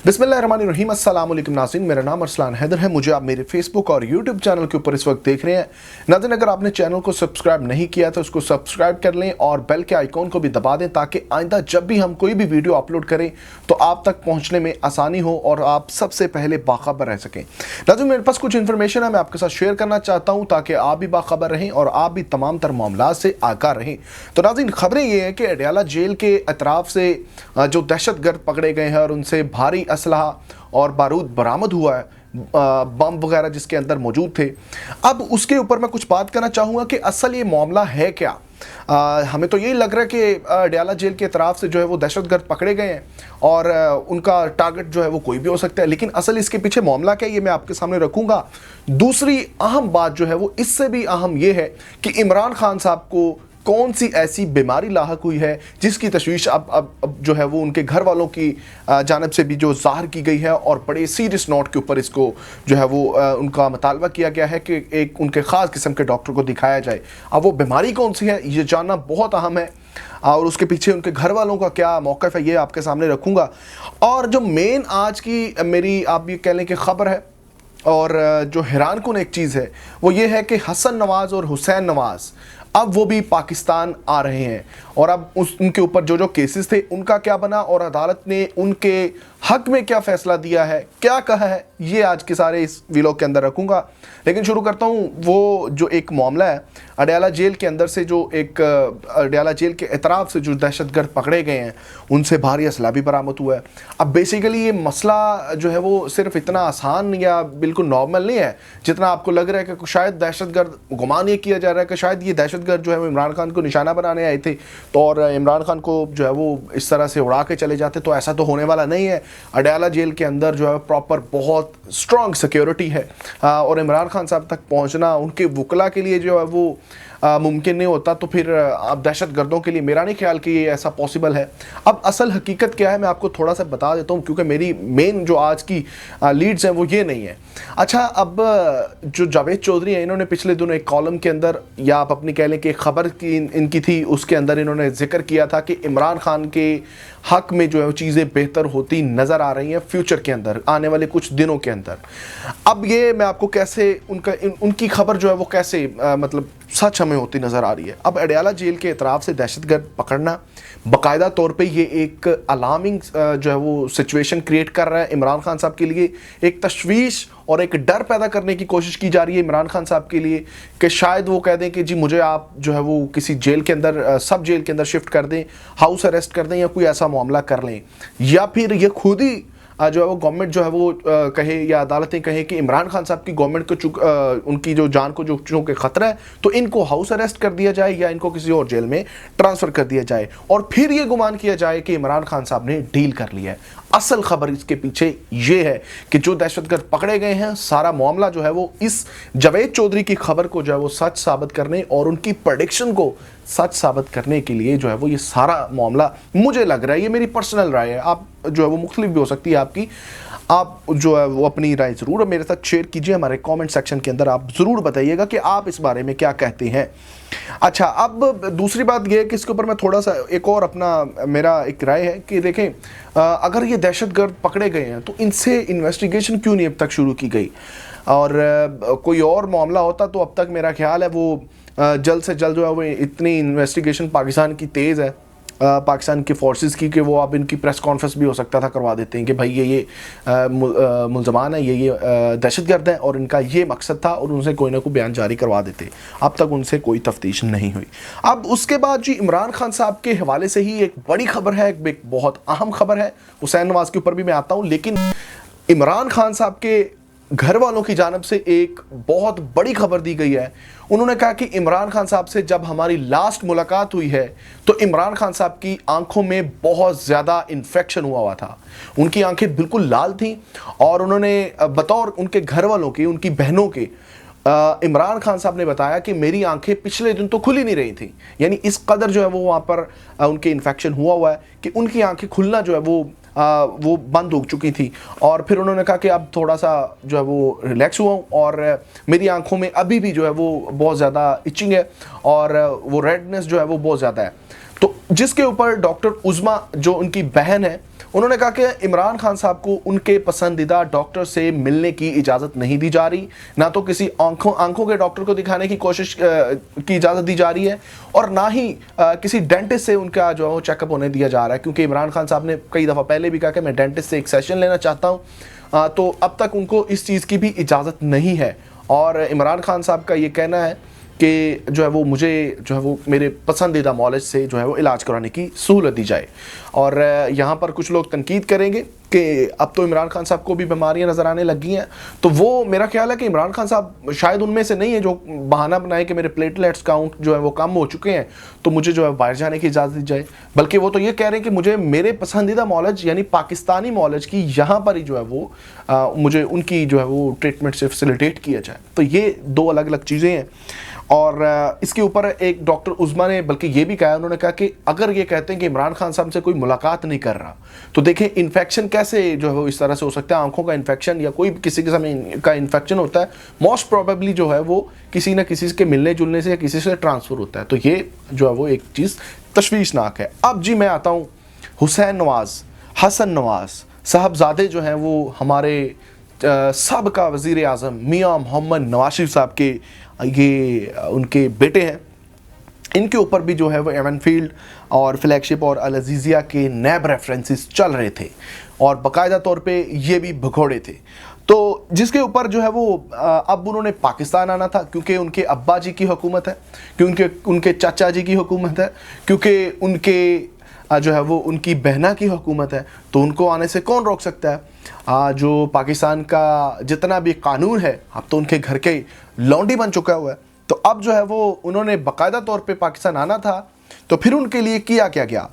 बिस्मिल्लाहिर्रहमानिर्रहीम, अस्सलाम वालेकुम नाज़रीन। मेरा नाम अरसलान हैदर है। मुझे आप मेरे फेसबुक और यूट्यूब चैनल के ऊपर इस वक्त देख रहे हैं। नाज़रीन, अगर आपने चैनल को सब्सक्राइब नहीं किया तो उसको सब्सक्राइब कर लें और बेल के आइकॉन को भी दबा दें ताकि आइंदा जब भी हम कोई भी वीडियो अपलोड करें तो आप तक पहुँचने में आसानी हो और आप सबसे पहले बाखबर रह सकें। नाज़रीन, मेरे पास कुछ इन्फॉर्मेशन है, मैं आपके साथ शेयर करना चाहता हूँ ताकि आप भी बाखबर रहें और आप भी तमाम तर मामला से आगाह रहें। तो नाज़रीन, खबरें ये हैं कि अडयाला जेल के अतराफ से जो दहशतगर्द पकड़े गए हैं और उनसे भारी असलहा और बारूद बरामद हुआ है, बम वगैरह जिसके अंदर मौजूद थे। अब उसके ऊपर मैं कुछ बात करना चाहूँगा कि असल ये मामला है क्या। हमें तो यही लग रहा है कि अडयाला जेल के तरफ से जो है वो दहशतगर्द पकड़े गए हैं और उनका टारगेट जो है वो कोई भी हो सकता है, लेकिन असल इसके पीछे मामला क्या है ये मैं आपके सामने रखूँगा। दूसरी अहम बात जो है वो इससे भी अहम ये है कि इमरान खान साहब को कौन सी ऐसी बीमारी लाहक हुई है जिसकी तशवीश अब जो है वो उनके घर वालों की जानब से भी जो ज़ाहिर की गई है और बड़े सीरियस नोट के ऊपर इसको जो है वो उनका मुतालबा किया गया है कि एक उनके ख़ास किस्म के डॉक्टर को दिखाया जाए। अब वो बीमारी कौन सी है ये जानना बहुत अहम है और उसके पीछे उनके घर वालों का क्या मौक़िफ़ है ये आपके सामने रखूँगा। और जो मेन आज की मेरी आप ये कह लें कि ख़बर है और जो हैरान कुन एक चीज़ है वो ये है कि हसन नवाज़ और हुसैन नवाज़ अब वो भी पाकिस्तान आ रहे हैं और अब उनके ऊपर जो केसेस थे उनका क्या बना और अदालत ने उनके हक में क्या फ़ैसला दिया है, क्या कहा है, ये आज के सारे इस वीलॉग के अंदर रखूँगा। लेकिन शुरू करता हूँ वो जो एक मामला है अडयाला जेल के अंदर से, जो एक अडयाला जेल के एतराफ़ से जो दहशतगर्द पकड़े गए हैं उनसे भारी असला भी बरामद हुआ है। अब बेसिकली ये मसला जो है वो सिर्फ इतना आसान या बिल्कुल नॉर्मल नहीं है जितना आपको लग रहा है कि शायद दहशतगर्द गुमान ये किया जा रहा है कि शायद ये दहशतगर्द जो है वो इमरान खान को निशाना बनाने आए थे तो और इमरान खान को जो है वो इस तरह से उड़ा के चले जाते, तो ऐसा तो होने वाला नहीं है। अडयाला जेल के अंदर जो है प्रॉपर बहुत स्ट्रॉन्ग सिक्योरिटी है और इमरान खान साहब तक पहुंचना उनके वकला के लिए जो है वो मुमकिन नहीं होता, तो फिर अब दहशतगर्दों के लिए मेरा नहीं ख्याल कि ये ऐसा पॉसिबल है। अब असल हकीकत क्या है मैं आपको थोड़ा सा बता देता हूँ क्योंकि मेरी मेन जो आज की लीड्स हैं वो ये नहीं है। अच्छा, अब जो जावेद चौधरी हैं इन्होंने पिछले दिनों एक कॉलम के अंदर या आप अपनी कह लें कि खबर की इनकी थी उसके अंदर इन्होंने जिक्र किया था कि इमरान खान के हक में जो है चीज़ें बेहतर होती नज़र आ रही हैं फ्यूचर के अंदर आने वाले कुछ दिनों के अंदर। अब ये मैं आपको कैसे उनकी खबर जो है वो कैसे मतलब सच हमें होती नज़र आ रही है। अब अडयाला जेल के एतराफ़ से दहशतगर्द पकड़ना बाकायदा तौर पे ये एक अलार्मिंग जो है वो सिचुएशन क्रिएट कर रहा है इमरान खान साहब के लिए। एक तशवीश और एक डर पैदा करने की कोशिश की जा रही है इमरान खान साहब के लिए कि शायद वो कह दें कि जी मुझे आप जो है वो किसी जेल के अंदर सब जेल के अंदर शिफ्ट कर दें, हाउस अरेस्ट कर दें या कोई ऐसा मामला कर लें, या फिर ये खुद ही जो है वो गवर्नमेंट जो है वो कहे या अदालतें कहें कि इमरान खान साहब की गवर्नमेंट को उनकी जो जान को जो चूँकि ख़तरा है तो इनको हाउस अरेस्ट कर दिया जाए या इनको किसी और जेल में ट्रांसफ़र कर दिया जाए और फिर ये गुमान किया जाए कि इमरान खान साहब ने डील कर लिया है। असल खबर इसके पीछे ये है कि जो दहशतगर्द पकड़े गए हैं सारा मामला जो है वो इस जावेद चौधरी की खबर को जो है वो सच साबित करने और उनकी प्रेडिक्शन को सच साबित करने के लिए जो है वो ये सारा मामला मुझे लग रहा है, ये मेरी पर्सनल राय है, आप जो है वो मुख्तलिफ भी हो सकती है आपकी, आप जो है वो अपनी राय ज़रूर मेरे साथ शेयर कीजिए हमारे कमेंट सेक्शन के अंदर। आप ज़रूर बताइएगा कि आप इस बारे में क्या कहते हैं। अच्छा, अब दूसरी बात यह है कि इसके ऊपर मैं थोड़ा सा एक और अपना मेरा एक राय है कि देखें अगर ये दहशतगर्द पकड़े गए हैं तो इनसे इन्वेस्टिगेशन क्यों नहीं अब तक शुरू की गई, और कोई और मामला होता तो अब तक मेरा ख्याल है वो जल्द से जल्द जो है वो इतनी इन्वेस्टिगेशन पाकिस्तान की तेज़ है पाकिस्तान की फोर्सेस की कि वो अब इनकी प्रेस कॉन्फ्रेंस भी हो सकता था करवा देते हैं कि भाई ये मुल्ज़मान है, ये दहशतगर्द है और इनका ये मकसद था और उनसे कोई ना कोई बयान जारी करवा देते। अब तक उनसे कोई तफ्तीश नहीं हुई। अब उसके बाद जी इमरान खान साहब के हवाले से ही एक बड़ी खबर है, एक बहुत अहम खबर है। हुसैन नवाज़ के ऊपर भी मैं आता हूँ, लेकिन इमरान खान साहब के घर वालों की जानब से एक बहुत बड़ी खबर दी गई है। उन्होंने कहा कि इमरान खान साहब से जब हमारी लास्ट मुलाकात हुई है तो इमरान खान साहब की आंखों में बहुत ज़्यादा इन्फेक्शन हुआ था, उनकी आंखें बिल्कुल लाल थीं और उन्होंने बतौर उनके घर वालों की, उनकी बहनों के, इमरान खान साहब ने बताया कि मेरी आंखें पिछले दिन तो खुली नहीं रही थी, यानी इस कदर जो है वो वहाँ पर उनके इन्फेक्शन हुआ है कि उनकी आंखें खुलना जो है वो बंद हो चुकी थी। और फिर उन्होंने कहा कि अब थोड़ा सा जो है वो रिलैक्स हुआ हूँ और मेरी आंखों में अभी भी जो है वो बहुत ज़्यादा इचिंग है और वो रेडनेस जो है वो बहुत ज़्यादा है। तो जिसके ऊपर डॉक्टर उज़मा जो उनकी बहन है, उन्होंने कहा कि इमरान खान साहब को उनके पसंदीदा डॉक्टर से मिलने की इजाज़त नहीं दी जा रही, ना तो किसी आंखों के डॉक्टर को दिखाने की कोशिश की इजाज़त दी जा रही है, और ना ही किसी डेंटिस्ट से उनका जो है वो चेकअप होने दिया जा रहा है, क्योंकि इमरान खान साहब ने कई दफ़ा पहले भी कहा कि मैं डेंटिस्ट से एक सेशन लेना चाहता हूँ। तो अब तक उनको इस चीज़ की भी इजाज़त नहीं है, और इमरान खान साहब का ये कहना है कि जो है वो मुझे जो है वो मेरे पसंदीदा मौलज से जो है वो इलाज कराने की सहूलत दी जाए। और यहाँ पर कुछ लोग तनकीद करेंगे कि अब तो इमरान खान साहब को भी बीमारियाँ नज़र आने लगी हैं, तो वो मेरा ख्याल है कि इमरान खान साहब शायद उनमें से नहीं है जो बहाना बनाए कि मेरे प्लेटलेट्स काउंट जो है वो कम हो चुके हैं, तो मुझे जो है बाहर जाने की इजाज़त दी जाए। बल्कि वो तो ये कह रहे हैं कि मुझे मेरे पसंदीदा मौलज यानी पाकिस्तानी मौलज की यहाँ पर ही जो है वो मुझे उनकी जो है वो ट्रीटमेंट से फैसिलिटेट किया जाए। तो ये दो अलग अलग चीज़ें हैं। और इसके ऊपर एक डॉक्टर उज़मा ने बल्कि ये भी कहा, उन्होंने कहा कि अगर ये कहते हैं कि इमरान खान साहब से कोई मुलाकात नहीं कर रहा, तो देखें इन्फेक्शन कैसे जो है वो इस तरह से हो सकता है। आंखों का इन्फेक्शन या कोई किसी किस्म का इन्फेक्शन होता है, मोस्ट प्रोबेबली जो है वो किसी न किसी के मिलने जुलने से या किसी से ट्रांसफ़र होता है। तो ये जो है वो एक चीज़ तशवीशनाक है। अब जी मैं आता हूँ हुसैन नवाज़, हसन नवाज़ साहबजादे जो हैं वो हमारे सबका वज़ीर आज़म मियाँ मोहम्मद नवाज शरीफ साहब के ये उनके बेटे हैं। इनके ऊपर भी जो है वो एवन फील्ड और फ्लैगशिप और अल अज़ीज़िया के नैब रेफरेंसेस चल रहे थे, और बाकायदा तौर पे ये भी भगोड़े थे। तो जिसके ऊपर जो है वो अब उन्होंने पाकिस्तान आना था, क्योंकि उनके अब्बा जी की हुकूमत है, क्योंकि उनके चाचा जी की हुकूमत है, क्योंकि उनके जो है वो उनकी बहना की हुकूमत है, तो उनको आने से कौन रोक सकता है। जो पाकिस्तान का जितना भी कानून है अब तो उनके घर के लौंडी बन चुका हुआ है। तो अब जो है वो उन्होंने बाकायदा तौर पे पाकिस्तान आना था, तो फिर उनके लिए किया क्या गया।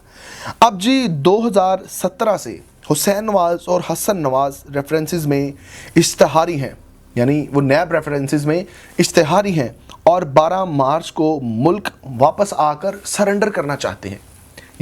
अब जी 2017 से हुसैन नवाज़ और हसन नवाज़ रेफरेंसेस में इश्तिहारी हैं, यानी वो नैब रेफरेंसेस में इश्तिहारी हैं, और 12 मार्च को मुल्क वापस आकर सरेंडर करना चाहते हैं।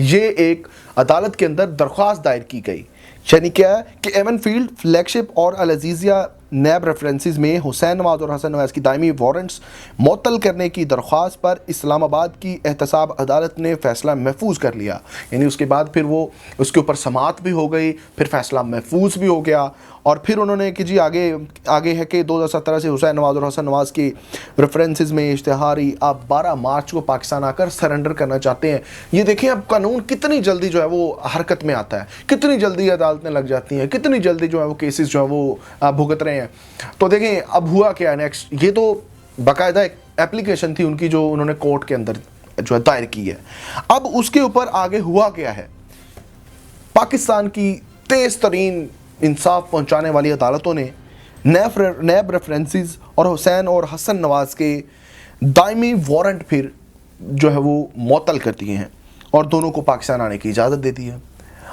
ये एक अदालत के अंदर दरख्वास्त दायर की गई, यानी क्या है कि एवन फील्ड, फ्लैगशिप और अल अज़ीज़िया नैब रेफरेंसेस में हुसैन नवाज़ और हसन नवाज़ की दायमी वारंट्स मुअत्तल करने की दरख्वास्त पर इस्लामाबाद की एहतसाब अदालत ने फ़ैसला महफूज कर लिया। यानी उसके बाद फिर वो उसके ऊपर समाअत भी हो गई, फिर फ़ैसला महफूज भी हो गया, और फिर उन्होंने कि जी आगे है कि 2017 से हुसैन नवाज़ और हसन नवाज़ की रेफरेंसेस में इश्तिहारी अब 12 मार्च को पाकिस्तान आकर सरेंडर करना चाहते हैं। ये देखें अब कानून कितनी जल्दी जो है वो हरकत में आता है, कितनी जल्दी अदालतें लग जाती हैं, कितनी जल्दी जो है वो केसेस जो है वो भुगत रहे हैं। तो देखें अब हुआ क्या नेक्स्ट। ये तो बाकायदा एक एप्लीकेशन थी उनकी जो उन्होंने कोर्ट के अंदर जो है दायर की है। अब उसके ऊपर आगे हुआ क्या है। पाकिस्तान की तेज तरीन इंसाफ पहुंचाने वाली अदालतों ने नैब रेफरेंसेस और हुसैन और हसन नवाज़ के दायमी वारंट फिर जो है वो मुअत्तल कर दिए हैं, और दोनों को पाकिस्तान आने की इजाज़त दे दी है।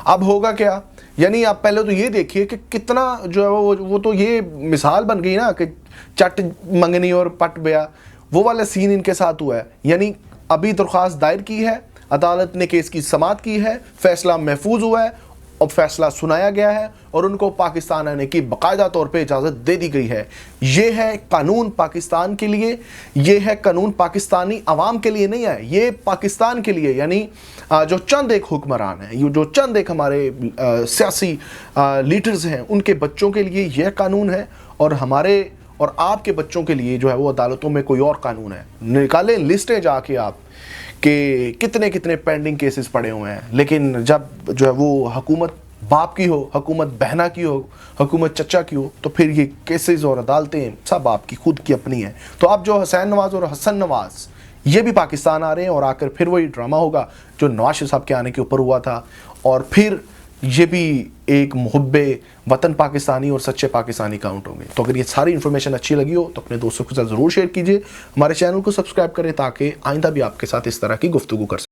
अब होगा क्या, यानी आप पहले तो ये देखिए कि कितना जो है वो तो ये मिसाल बन गई ना कि चट मंगनी और पट बया, वो वाला सीन इनके साथ हुआ है। यानी अभी दरख्वास्त दायर की है, अदालत ने केस की समाअत की है, फैसला महफूज हुआ है, और फैसला सुनाया गया है, और उनको पाकिस्तान आने की बाकायदा तौर पे इजाज़त दे दी गई है। ये है कानून पाकिस्तान के लिए, ये है कानून पाकिस्तानी अवाम के लिए नहीं है, ये पाकिस्तान के लिए, यानी जो चंद एक हुक्मरान हैं, ये जो चंद एक हमारे सियासी लीडर्स हैं, उनके बच्चों के लिए यह कानून है, और हमारे और आपके बच्चों के लिए जो है वो अदालतों में कोई और कानून है। निकालें लिस्टें जाके आप कि कितने कितने पेंडिंग केसेस पड़े हुए हैं, लेकिन जब जो है वो हुकूमत बाप की हो, हुकूमत बहना की हो, हुकूमत चचा की हो, तो फिर ये केसेस और अदालतें सब आपकी खुद की अपनी हैं। तो अब जो हुसैन नवाज़ और हसन नवाज़ ये भी पाकिस्तान आ रहे हैं, और आकर फिर वही ड्रामा होगा जो नवाज शरीफ साहब के आने के ऊपर हुआ था, और फिर ये भी एक मुहब्बे वतन पाकिस्तानी और सच्चे पाकिस्तानी काउंट होंगे। तो अगर ये सारी इन्फॉर्मेशन अच्छी लगी हो तो अपने दोस्तों के साथ ज़रूर शेयर कीजिए, हमारे चैनल को सब्सक्राइब करें ताकि आइंदा भी आपके साथ इस तरह की गुफ्तगू कर सकें।